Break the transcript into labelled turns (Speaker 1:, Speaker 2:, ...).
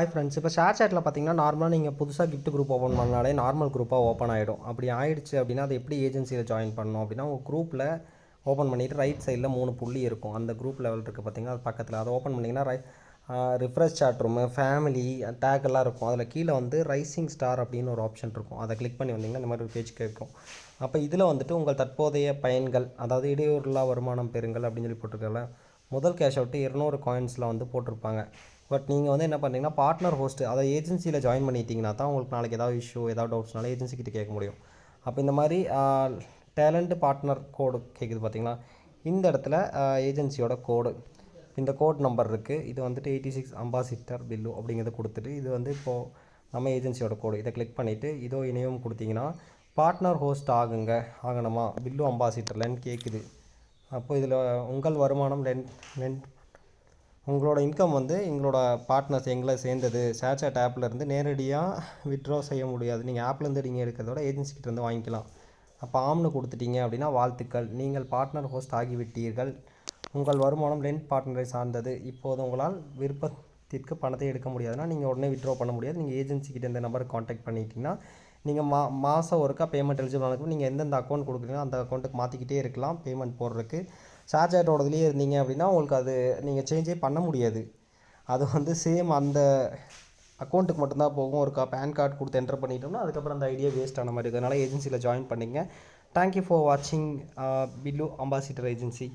Speaker 1: Hi friends, இப்போ share சேட்டில் பார்த்தீங்கன்னா நார்மலாக நீங்கள் புதுசாக கிஃப்ட் குரூப் ஓப்பன் பண்ணாலே நார்மல் குரூப்பாக ஓப்பன் ஆகிடும். அப்படி ஆயிடுச்சு அப்படின்னா அது எப்படி ஏஜென்சியில் ஜாயின் பண்ணணும் அப்படின்னா, உங்கள் குரூப்பில் ஓப்பன் பண்ணிவிட்டு ரைட் சைடில் 3 புள்ளி இருக்கும். அந்த குரூப் லெவல் இருக்குது பார்த்தீங்கன்னா, அது பக்கத்தில் அதை ஓப்பன் பண்ணிங்கன்னா ரிஃப்ரெஷ் சாட் ரூமு, ஃபேமிலி, டேக் எல்லாம் இருக்கும். அதில் கீழே வந்து ரைசிங் ஸ்டார் அப்படின்னு ஒரு ஆப்ஷன் இருக்கும். அதை கிளிக் பண்ணி வந்தீங்கன்னா இந்த மாதிரி ஒரு பேஜ் கேட்கும். அப்போ இதில் வந்துட்டு உங்கள் தற்போதைய பயன்கள், அதாவது இடையூறுலா வருமானம் பெறுங்கள் அப்படின்னு சொல்லி போட்டிருக்கல, முதல் கேஷ் அவுட்டு 200 காயின்ஸில் வந்து போட்டிருப்பாங்க. பட் நீங்கள் வந்து என்ன பண்ணுறீங்கன்னா, பார்ட்னர் ஹோஸ்ட்டு அதை ஏஜென்சியில் ஜாயின் பண்ணிட்டீங்கன்னா தான் உங்களுக்கு நாளைக்கு ஏதாவது இஷ்யூ ஏதாவது டவுட்ஸ்னால ஏஜென்சிக்கிட்ட கேட்க முடியும். அப்போ இந்த மாதிரி டேலண்ட் பார்ட்னர் கோடு கேட்குது பார்த்தீங்களா, இந்த இடத்துல ஏஜென்சியோட கோடு, இந்த கோட் நம்பர் இருக்குது. இது வந்துட்டு 86 அம்பாசிடர் பில்லு அப்படிங்கிறத கொடுத்துட்டு, இது வந்து இப்போது நம்ம ஏஜென்சியோட கோடு, இதை கிளிக் பண்ணிவிட்டு இதோ இணையம் கொடுத்தீங்கன்னா பார்ட்னர் ஹோஸ்ட் ஆகணுமா பில்லு அம்பாசிடர்லன்னு கேட்குது. அப்போ இதில் உங்கள் வருமானம் உங்களோட இன்கம் வந்து எங்களோட பார்ட்னர்ஸ் எங்களை சேர்ந்தது ஷேர் சாட் ஆப்லேருந்து நேரடியாக வித்ட்ரா செய்ய முடியாது. நீங்கள் ஆப்லேருந்து நீங்கள் எடுக்கிறதோட ஏஜென்சிக்கிட்டேருந்து வாங்கிக்கலாம். அப்போ ஆம்னு கொடுத்துட்டீங்க அப்படின்னா வாழ்த்துக்கள், நீங்கள் பார்ட்னர் ஹோஸ்ட் ஆகிவிட்டீர்கள். உங்கள் வருமானம் லெண்ட் பார்ட்னரை சார்ந்தது. இப்போது உங்களால் விருப்பத்திற்கு பணத்தை எடுக்க முடியாதுன்னா நீங்கள் உடனே வித்ட்ரா பண்ண முடியாது. நீங்கள் ஏஜென்சிக்கிட்ட இந்த நம்பருக்கு காண்டாக்ட் பண்ணிட்டீங்கன்னா நீங்கள் மாதம் ஒருக்கா பேமெண்ட் எலிஜிபிள் ஆனதுக்கு நீங்கள் எந்தெந்த அக்கௌண்ட் கொடுக்குறீங்களோ அந்த அக்கௌண்ட்டுக்கு மாற்றிக்கிட்டே இருக்கலாம் பேமெண்ட் போடுறதுக்கு. ஷேர் சாட்டோடதுலேயே இருந்தீங்க அப்படின்னா உங்களுக்கு அது நீங்கள் சேஞ்சே பண்ண முடியாது. அது வந்து சேம் அந்த அக்கௌண்ட்டுக்கு மட்டும்தான் போகும். ஒரு பேன் கார்டு கொடுத்து என்டர் பண்ணிட்டோம்னா அதுக்கப்புறம் அந்த ஐடியா வேஸ்ட் ஆன மாதிரி இருக்குது. அதனால் ஏஜென்சியில் ஜாயின் பண்ணிங்க. தேங்க்யூ ஃபார் வாட்சிங் பில்லு அம்பாசிடர் ஏஜென்சி.